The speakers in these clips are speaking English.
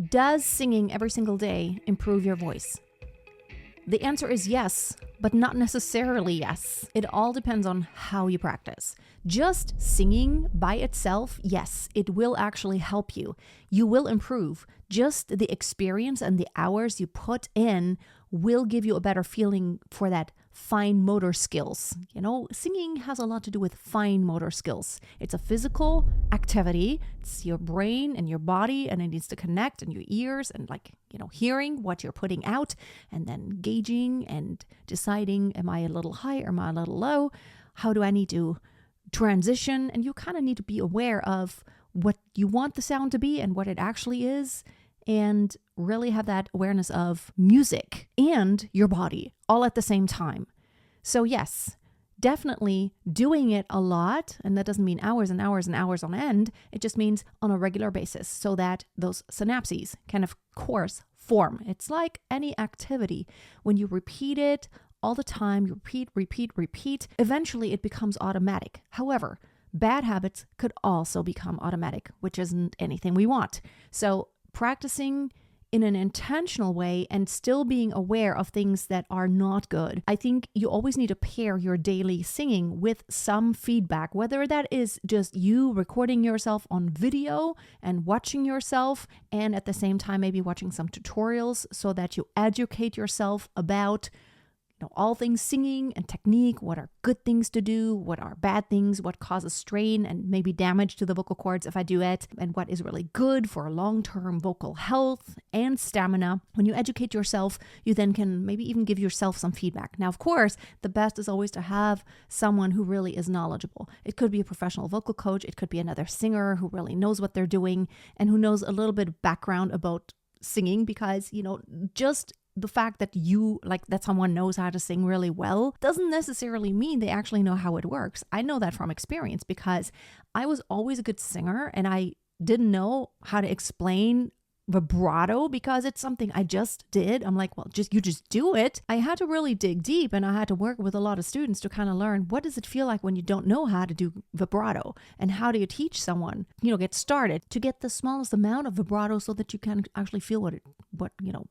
Does singing every single day improve your voice? The answer is yes, but not necessarily yes. It all depends on how you practice. Just singing by itself, yes, it will actually help you. You will improve. Just the experience and the hours you put in will give you a better feeling for that fine motor skills. You know, singing has a lot to do with fine motor skills. It's a physical activity. It's your brain and your body, and it needs to connect, and your ears, and hearing what you're putting out, and then gauging and deciding, am I a little high or am I a little low? How do I need to transition? And you kind of need to be aware of what you want the sound to be and what it actually is, and really have that awareness of music and your body all at the same time. So yes, definitely doing it a lot, and that doesn't mean hours and hours and hours on end. It just means on a regular basis so that those synapses can, of course, form. It's like any activity. When you repeat it all the time, you repeat, eventually it becomes automatic. However, bad habits could also become automatic, which isn't anything we want. So practicing in an intentional way and still being aware of things that are not good. I think you always need to pair your daily singing with some feedback, whether that is just you recording yourself on video and watching yourself, and at the same time maybe watching some tutorials so that you educate yourself about all things singing and technique, what are good things to do, what are bad things, what causes strain and maybe damage to the vocal cords if I do it, and what is really good for long-term vocal health and stamina. When you educate yourself, you then can maybe even give yourself some feedback. Now, of course, the best is always to have someone who really is knowledgeable. It could be a professional vocal coach. It could be another singer who really knows what they're doing and who knows a little bit of background about singing, because, just the fact that that someone knows how to sing really well doesn't necessarily mean they actually know how it works. I know that from experience because I was always a good singer and I didn't know how to explain vibrato because it's something I just did. I'm like, well, you just do it. I had to really dig deep, and I had to work with a lot of students to kind of learn, what does it feel like when you don't know how to do vibrato, and how do you teach someone, get started to get the smallest amount of vibrato so that you can actually feel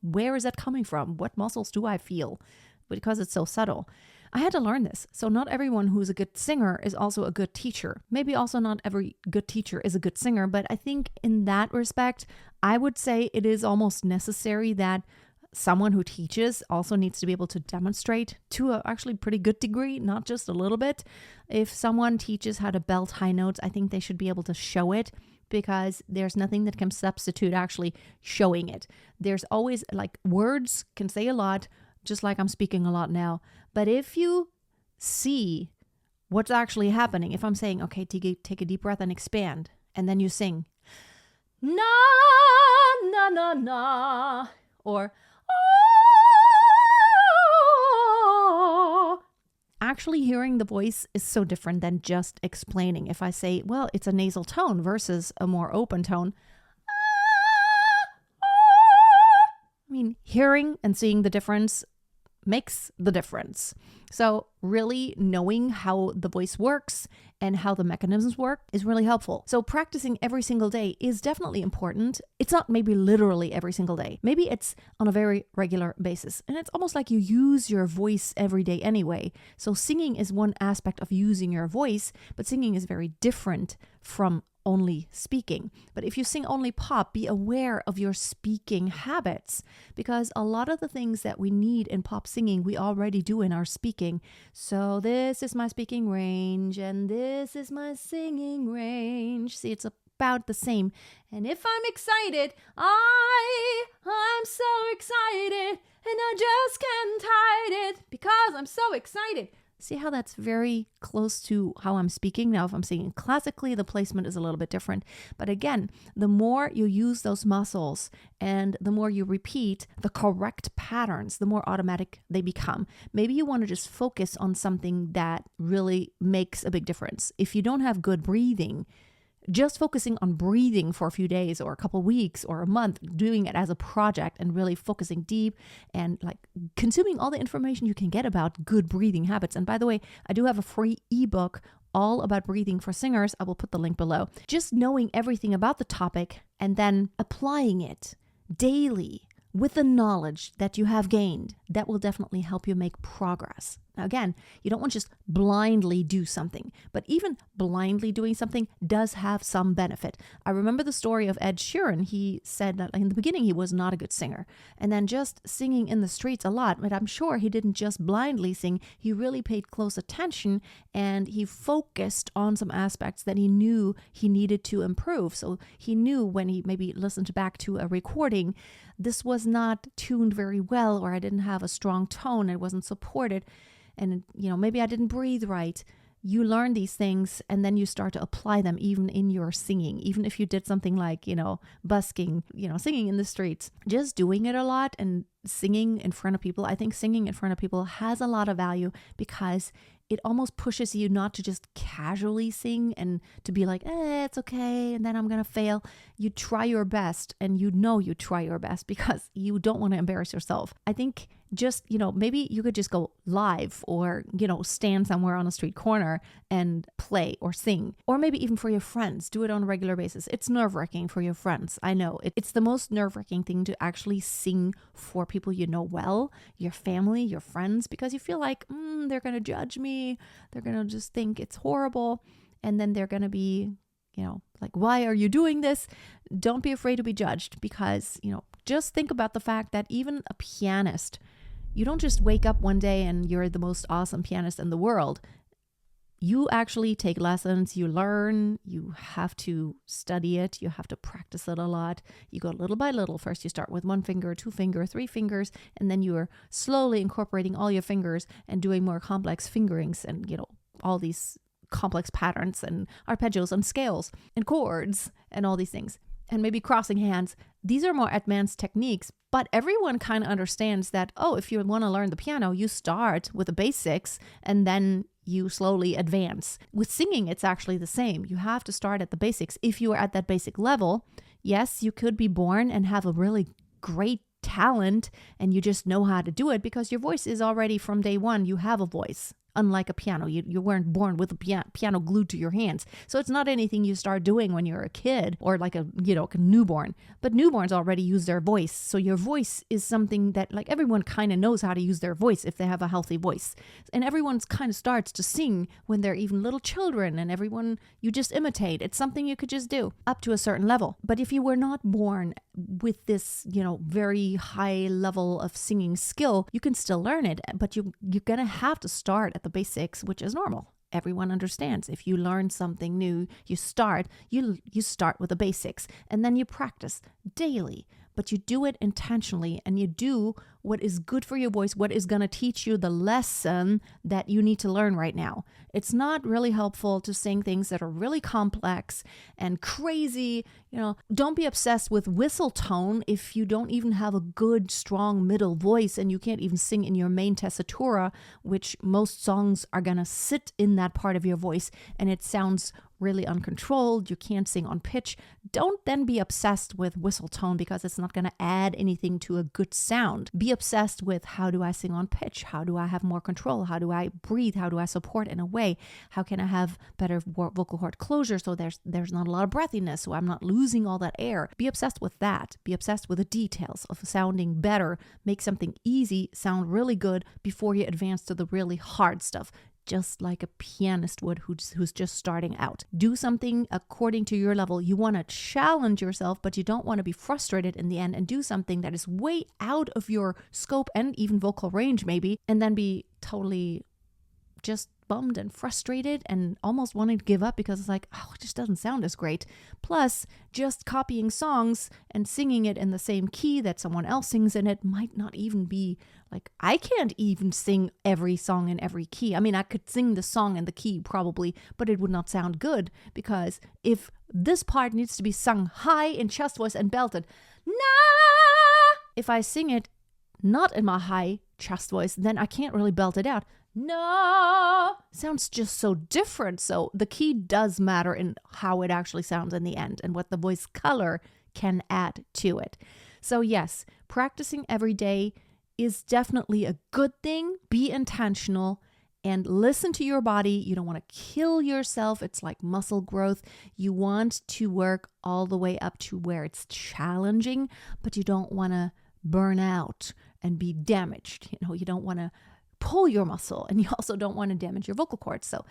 where is that coming from? What muscles do I feel? Because it's so subtle. I had to learn this. So not everyone who's a good singer is also a good teacher. Maybe also not every good teacher is a good singer, but I think in that respect, I would say it is almost necessary that someone who teaches also needs to be able to demonstrate to a actually pretty good degree, not just a little bit. If someone teaches how to belt high notes, I think they should be able to show it, because there's nothing that can substitute actually showing it. There's always, words can say a lot, just like I'm speaking a lot now. But if you see what's actually happening, if I'm saying, okay, take a deep breath and expand, and then you sing, na, na, na, na, or, oh, actually hearing the voice is so different than just explaining. If I say, well, it's a nasal tone versus a more open tone, hearing and seeing the difference makes the difference. So really knowing how the voice works and how the mechanisms work is really helpful. So practicing every single day is definitely important. It's not maybe literally every single day. Maybe it's on a very regular basis. And it's almost like you use your voice every day anyway. So singing is one aspect of using your voice, but singing is very different from only speaking. But if you sing only pop, be aware of your speaking habits, because a lot of the things that we need in pop singing, we already do in our speaking. So this is my speaking range and this is my singing range. See, it's about the same. And if I'm excited, I'm so excited and I just can't hide it because I'm so excited. See how that's very close to how I'm speaking? Now, if I'm singing classically, the placement is a little bit different. But again, the more you use those muscles and the more you repeat the correct patterns, the more automatic they become. Maybe you want to just focus on something that really makes a big difference. If you don't have good breathing, just focusing on breathing for a few days or a couple weeks or a month, doing it as a project and really focusing deep and consuming all the information you can get about good breathing habits. And by the way, I do have a free ebook all about breathing for singers. I will put the link below. Just knowing everything about the topic and then applying it daily with the knowledge that you have gained, that will definitely help you make progress. Now, again, you don't want to just blindly do something, but even blindly doing something does have some benefit. I remember the story of Ed Sheeran. He said that in the beginning he was not a good singer, and then just singing in the streets a lot, but I'm sure he didn't just blindly sing. He really paid close attention, and he focused on some aspects that he knew he needed to improve. So he knew when he maybe listened back to a recording, this was not tuned very well, or I didn't have a strong tone, it wasn't supported. And, maybe I didn't breathe right. You learn these things and then you start to apply them even in your singing. Even if you did something like, busking, singing in the streets, just doing it a lot and singing in front of people. I think singing in front of people has a lot of value because it almost pushes you not to just casually sing and to be like, it's okay, and then I'm going to fail. You try your best, and you try your best because you don't want to embarrass yourself. I think just, maybe you could just go live or, stand somewhere on a street corner and play or sing. Or maybe even for your friends, do it on a regular basis. It's nerve-wracking for your friends. I know it's the most nerve-wracking thing to actually sing for people you know well, your family, your friends, because you feel like, they're going to judge me. They're going to just think it's horrible. And then they're going to be, like, why are you doing this? Don't be afraid to be judged because, just think about the fact that even a pianist, you don't just wake up one day and you're the most awesome pianist in the world. You actually take lessons, you learn, you have to study it, you have to practice it a lot. You go little by little. First you start with 1 finger, 2 finger, 3 fingers, and then you are slowly incorporating all your fingers and doing more complex fingerings and, all these complex patterns and arpeggios and scales and chords and all these things. And maybe crossing hands. These are more advanced techniques, but everyone kind of understands that, if you want to learn the piano, you start with the basics and then you slowly advance. With singing, it's actually the same. You have to start at the basics. If you are at that basic level, yes, you could be born and have a really great talent and you just know how to do it because your voice is already from day one. You have a voice. Unlike a piano, you weren't born with a piano glued to your hands. So it's not anything you start doing when you're a kid or like a newborn. But newborns already use their voice. So your voice is something that like everyone kind of knows how to use their voice if they have a healthy voice. And everyone kind of starts to sing when they're even little children, and everyone, you just imitate. It's something you could just do up to a certain level. But if you were not born with this, very high level of singing skill, you can still learn it, but you're going to have to start at the basics, which is normal. Everyone understands. If you learn something new, you start with the basics and then you practice daily, but you do it intentionally and you do what is good for your voice, what is going to teach you the lesson that you need to learn right now. It's not really helpful to sing things that are really complex and crazy. Don't be obsessed with whistle tone if you don't even have a good, strong middle voice and you can't even sing in your main tessitura, which most songs are going to sit in that part of your voice and it sounds really uncontrolled. You can't sing on pitch. Don't then be obsessed with whistle tone because it's not going to add anything to a good sound. Be obsessed with, how do I sing on pitch? How do I have more control? How do I breathe? How do I support in a way? How can I have better vocal cord closure so there's not a lot of breathiness, so I'm not losing all that air? Be obsessed with that. Be obsessed with the details of sounding better. Make something easy sound really good before you advance to the really hard stuff. Just like a pianist would who's just starting out. Do something according to your level. You want to challenge yourself, but you don't want to be frustrated in the end and do something that is way out of your scope and even vocal range maybe, and then be totally just bummed and frustrated and almost wanting to give up because it's like, it just doesn't sound as great. Plus, just copying songs and singing it in the same key that someone else sings in it might not even be like, I can't even sing every song in every key. I mean, I could sing the song in the key probably, but it would not sound good because if this part needs to be sung high in chest voice and belted, if I sing it not in my high chest voice, then I can't really belt it out. No, sounds just so different. So the key does matter in how it actually sounds in the end and what the voice color can add to it. So yes, practicing every day is definitely a good thing. Be intentional and listen to your body. You don't want to kill yourself. It's like muscle growth. You want to work all the way up to where it's challenging, but you don't want to burn out and be damaged. You don't want to pull your muscle, and you also don't want to damage your vocal cords. So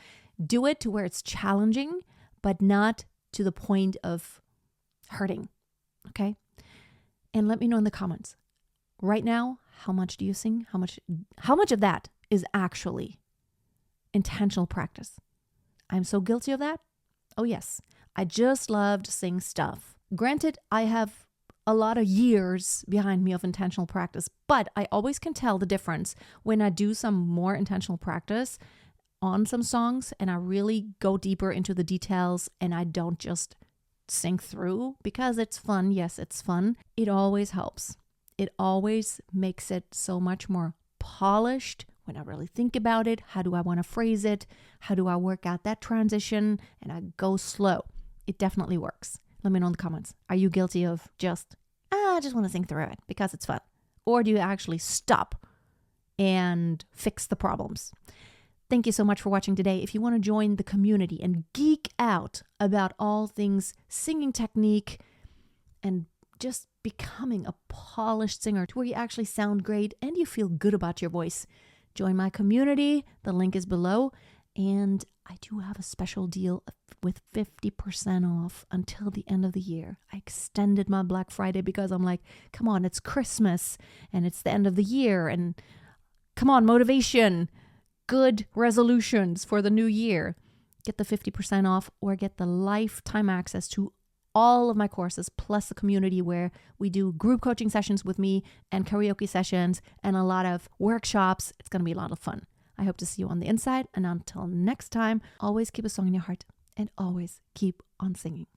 do it to where it's challenging, but not to the point of hurting. Okay? And let me know in the comments. Right now, how much do you sing? How much of that is actually intentional practice? I'm so guilty of that. Oh yes. I just love to sing stuff. Granted, I have a lot of years behind me of intentional practice, but I always can tell the difference when I do some more intentional practice on some songs and I really go deeper into the details and I don't just sing through because it's fun. Yes, it's fun. It always helps. It always makes it so much more polished when I really think about it. How do I want to phrase it? How do I work out that transition? And I go slow. It definitely works. Let me know in the comments. Are you guilty of I just want to sing through it because it's fun? Or do you actually stop and fix the problems? Thank you so much for watching today. If you want to join the community and geek out about all things singing technique and just becoming a polished singer to where you actually sound great and you feel good about your voice, join my community. The link is below. And I do have a special deal with 50% off until the end of the year. I extended my Black Friday because I'm like, come on, it's Christmas and it's the end of the year. And come on, motivation, good resolutions for the new year. Get the 50% off or get the lifetime access to all of my courses, plus the community where we do group coaching sessions with me and karaoke sessions and a lot of workshops. It's going to be a lot of fun. I hope to see you on the inside. And until next time, always keep a song in your heart and always keep on singing.